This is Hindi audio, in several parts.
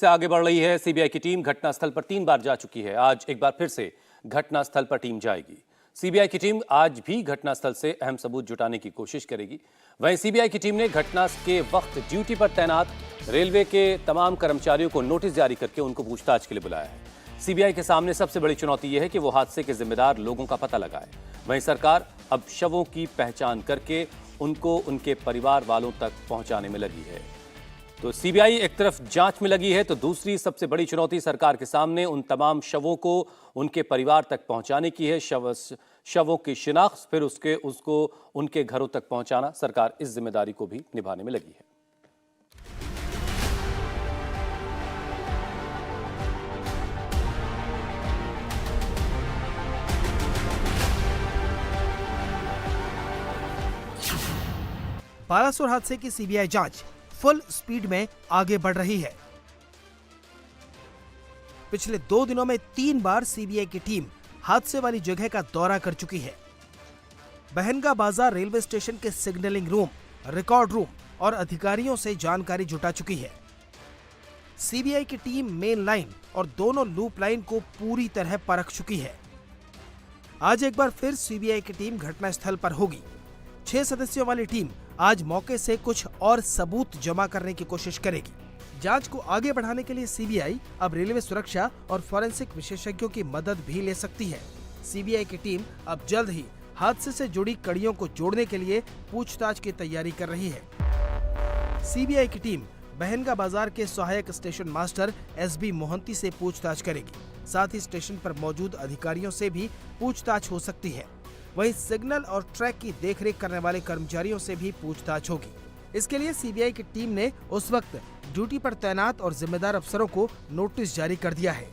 से आगे बढ़ रही है सीबीआई की टीम। घटनास्थल पर 3 बार जा चुकी है। आज एक बार फिर से घटनास्थल पर टीम जाएगी। सीबीआई की टीम आज भी घटनास्थल से अहम सबूत जुटाने की कोशिश करेगी। वहीं सीबीआई की टीम ने घटना के वक्त ड्यूटी पर तैनात रेलवे के तमाम कर्मचारियों को नोटिस जारी करके उनको पूछताछ के लिए बुलाया है। सीबीआई के सामने सबसे बड़ी चुनौती यह है कि वो हादसे के जिम्मेदार लोगों का पता लगाए। वहीं सरकार अब शवों की पहचान करके उनको उनके परिवार वालों तक पहुंचाने में लगी है। तो सीबीआई एक तरफ जांच में लगी है, तो दूसरी सबसे बड़ी चुनौती सरकार के सामने उन तमाम शवों को उनके परिवार तक पहुंचाने की है। शवों की शिनाख्त, फिर उसको उनके घरों तक पहुंचाना। सरकार इस जिम्मेदारी को भी निभाने में लगी है। बालासोर हादसे की सीबीआई जांच फुल स्पीड में आगे बढ़ रही है। पिछले 2 दिनों में 3 बार सीबीआई की टीम हादसे वाली जगह का दौरा कर चुकी है। बहनगा बाजार रेलवे स्टेशन के सिग्नलिंग रूम, रिकॉर्ड रूम और अधिकारियों से जानकारी जुटा चुकी है। सीबीआई की टीम मेन लाइन और दोनों लूप लाइन को पूरी तरह परख चुकी है। आज एक बार फिर सीबीआई की टीम घटनास्थल पर होगी। 6 सदस्यों वाली टीम आज मौके से कुछ और सबूत जमा करने की कोशिश करेगी। जांच को आगे बढ़ाने के लिए सीबीआई अब रेलवे सुरक्षा और फॉरेंसिक विशेषज्ञों की मदद भी ले सकती है। सीबीआई की टीम अब जल्द ही हादसे से जुड़ी कड़ियों को जोड़ने के लिए पूछताछ की तैयारी कर रही है। सीबीआई की टीम बहनगा बाजार के सहायक स्टेशन मास्टर एसबी मोहंती से पूछताछ करेगी। साथ ही स्टेशन पर मौजूद अधिकारियों से भी पूछताछ हो सकती है। वहीं सिग्नल और ट्रैक की देखरेख करने वाले कर्मचारियों से भी पूछताछ होगी। इसके लिए सीबीआई की टीम ने उस वक्त ड्यूटी पर तैनात और जिम्मेदार अफसरों को नोटिस जारी कर दिया है।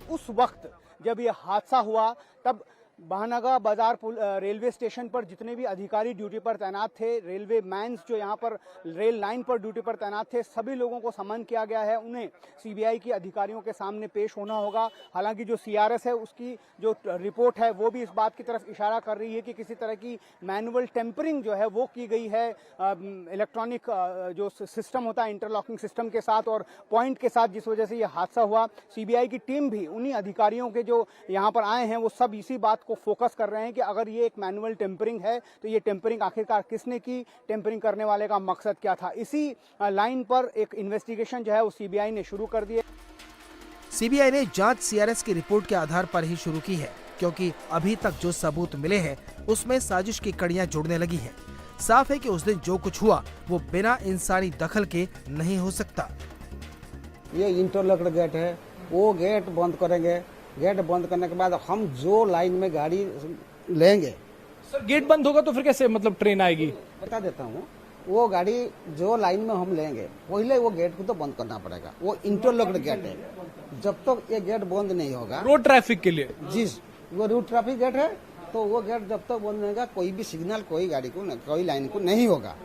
उस वक्त जब ये हादसा हुआ तब बहनगा बाजार रेलवे स्टेशन पर जितने भी अधिकारी ड्यूटी पर तैनात थे, रेलवे मैन्स जो यहाँ पर रेल लाइन पर ड्यूटी पर तैनात थे, सभी लोगों को समन किया गया है। उन्हें सीबीआई की अधिकारियों के सामने पेश होना होगा। हालांकि जो सीआरएस है उसकी जो रिपोर्ट है वो भी इस बात की तरफ इशारा कर रही है कि किसी तरह की मैनुअल टेम्परिंग जो है वो की गई है इलेक्ट्रॉनिक जो सिस्टम होता है इंटरलॉकिंग सिस्टम के साथ और पॉइंट के साथ, जिस वजह से ये हादसा हुआ। सीबीआई की टीम भी उन्हीं अधिकारियों के जो यहाँ पर आए हैं वो सब इसी बात को फोकस कर रहे हैं कि अगर ये एक मैनुअल टेम्परिंग है तो ये टेम्परिंग आखिरकार किसने की, टेम्परिंग करने वाले का मकसद क्या था। इसी लाइन पर एक इन्वेस्टिगेशन जो है वो सीबीआई ने शुरू कर दी है। सीबीआई ने जांच सीआरएस की रिपोर्ट के आधार पर ही शुरू की है, क्योंकि अभी तक जो सबूत मिले हैं उसमें साजिश की कड़ियां जुड़ने लगी हैं। साफ है कि उस दिन जो कुछ हुआ वो बिना इंसानी दखल के नहीं हो सकता। ये इंटरलॉक्ड गेट है, वो गेट बंद करेंगे। गेट बंद करने के बाद हम जो लाइन में गाड़ी लेंगे। सर गेट बंद होगा तो फिर कैसे मतलब ट्रेन आएगी? बता देता हूँ, वो गाड़ी जो लाइन में हम लेंगे पहले वो गेट को तो बंद करना पड़ेगा। वो इंटरलॉक्ड गेट है, जब तक ये गेट बंद नहीं होगा रोड ट्रैफिक के लिए। जी, वो रोड ट्रैफिक गेट है, तो वो गेट जब तक बंद नहीं होगा कोई भी सिग्नल कोई गाड़ी को कोई लाइन को नहीं होगा।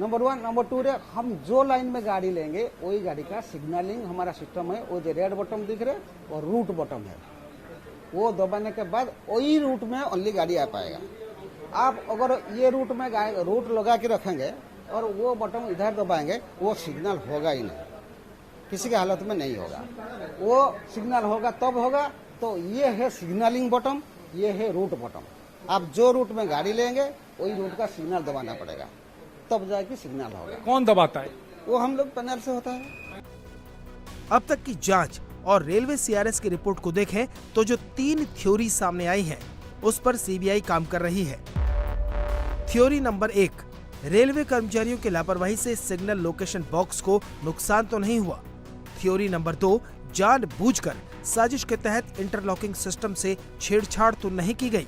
नंबर 1। नंबर 2 रे हम जो लाइन में गाड़ी लेंगे वही गाड़ी का सिग्नलिंग हमारा सिस्टम है। वो जो रेड बटन दिख रहे और रूट बटन है, वो दबाने के बाद वही रूट में ओनली गाड़ी आ पाएगा। आप अगर ये रूट में रूट लगा के रखेंगे और वो बटन इधर दबाएंगे, वो सिग्नल होगा ही नहीं, किसी के हालत में नहीं होगा। वो सिग्नल होगा तब होगा। तो ये है सिग्नलिंग बटन, ये है रूट बटन। आप जो रूट में गाड़ी लेंगे वही रूट का सिग्नल दबाना पड़ेगा, तब जाके सिग्नल होगा। कौन दबाता है? वो हम लोग पैनल से होता है। अब तक की जांच और रेलवे सीआरएस की रिपोर्ट को देखें तो जो 3 थ्योरी सामने आई हैं, उस पर सीबीआई काम कर रही है। थ्योरी नंबर 1, रेलवे कर्मचारियों की लापरवाही से सिग्नल लोकेशन बॉक्स को नुकसान तो नहीं हुआ। थ्योरी नंबर 2, जानबूझकर साजिश के तहत इंटरलॉकिंग सिस्टम से छेड़छाड़ तो नहीं की गई।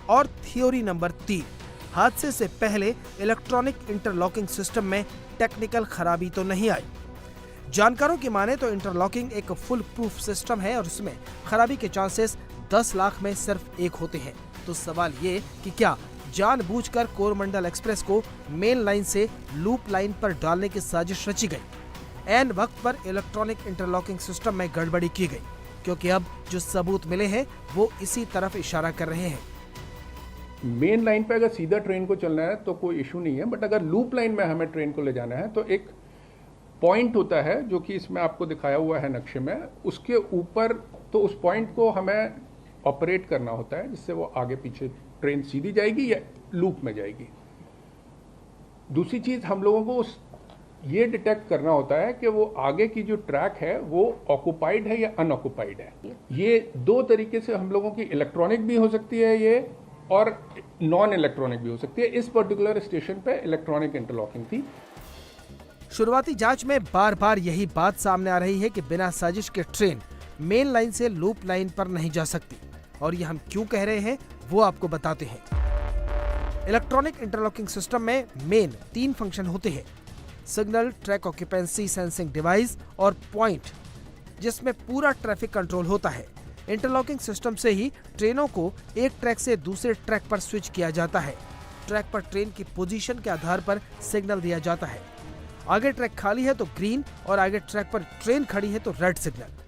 और थ्योरी नंबर 3, हादसे से पहले इलेक्ट्रॉनिक इंटरलॉकिंग सिस्टम में टेक्निकल खराबी तो नहीं आई। जानकारों की माने तो इंटरलॉकिंग एक फुल प्रूफ सिस्टम है और इसमें खराबी के चांसेस 10 लाख में सिर्फ 1 होते हैं। तो सवाल ये कि क्या जानबूझकर कोरमंडल एक्सप्रेस को मेन लाइन से लूप लाइन पर डालने की साजिश रची गई? ऐन वक्त पर इलेक्ट्रॉनिक इंटरलॉकिंग सिस्टम में गड़बड़ी की गई, क्योंकि अब जो सबूत मिले हैं वो इसी तरफ इशारा कर रहे हैं। मेन लाइन पे अगर सीधा ट्रेन को चलना है तो कोई इशू नहीं है, बट अगर लूप लाइन में हमें ट्रेन को ले जाना है तो एक पॉइंट होता है जो कि इसमें आपको दिखाया हुआ है नक्शे में, उसके ऊपर तो उस पॉइंट को हमें ऑपरेट करना होता है जिससे वो आगे पीछे ट्रेन सीधी जाएगी या लूप में जाएगी। दूसरी चीज हम लोगों को ये डिटेक्ट करना होता है कि वो आगे की जो ट्रैक है वो ऑक्युपाइड है या अनऑक्युपाइड है। ये दो तरीके से हम लोगों की इलेक्ट्रॉनिक भी हो सकती है ये, और नॉन इलेक्ट्रॉनिक भी हो सकती है। इस पर्टिकुलर स्टेशन पे इलेक्ट्रॉनिक इंटरलॉकिंग थी। शुरुआती जांच में बार बार यही बात सामने आ रही है कि बिना साजिश के ट्रेन मेन लाइन से लूप लाइन पर नहीं जा सकती, और ये हम क्यों कह रहे हैं वो आपको बताते हैं। इलेक्ट्रॉनिक इंटरलॉकिंग सिस्टम में मेन 3 फंक्शन होते हैं: signal, track occupancy sensing device और पॉइंट, जिसमें पूरा ट्रैफिक कंट्रोल होता है। इंटरलॉकिंग सिस्टम से ही ट्रेनों को एक ट्रैक से दूसरे ट्रैक पर स्विच किया जाता है। ट्रैक पर ट्रेन की पोजीशन के आधार पर सिग्नल दिया जाता है। आगे ट्रैक खाली है तो ग्रीन, और आगे ट्रैक पर ट्रेन खड़ी है तो रेड सिग्नल।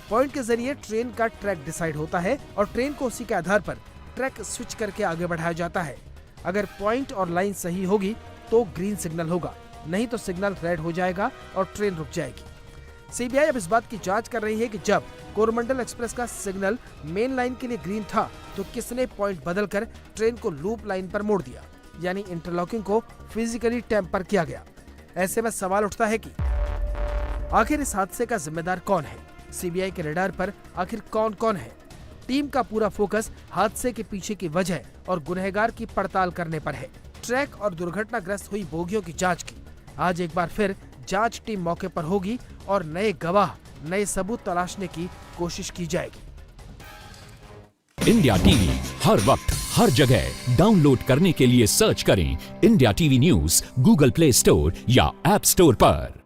पॉइंट के जरिए ट्रेन का ट्रैक डिसाइड होता है और ट्रेन को उसी के आधार पर ट्रैक स्विच करके आगे बढ़ाया जाता है। अगर पॉइंट और लाइन सही होगी तो ग्रीन सिग्नल होगा, नहीं तो सिग्नल रेड हो जाएगा और ट्रेन रुक जाएगी। सीबीआई अब इस बात की जांच कर रही है कि जब कोरोमंडल एक्सप्रेस का सिग्नल मेन लाइन के लिए ग्रीन था तो किसने पॉइंट बदलकर ट्रेन को लूप लाइन पर मोड़ दिया, यानी इंटरलॉकिंग को फिजिकली टेम्पर किया गया। ऐसे में सवाल उठता है कि आखिर इस हादसे का जिम्मेदार कौन है? सीबीआई के रडार पर आखिर कौन कौन है? टीम का पूरा फोकस हादसे के पीछे की वजह और गुनहगार की पड़ताल करने पर है। ट्रैक और दुर्घटनाग्रस्त हुई बोगियों की जांच की आज एक बार फिर जांच टीम मौके पर होगी और नए गवाह, नए सबूत तलाशने की कोशिश की जाएगी। इंडिया टीवी हर वक्त हर जगह डाउनलोड करने के लिए सर्च करें India TV news Google play store या ऐप स्टोर पर।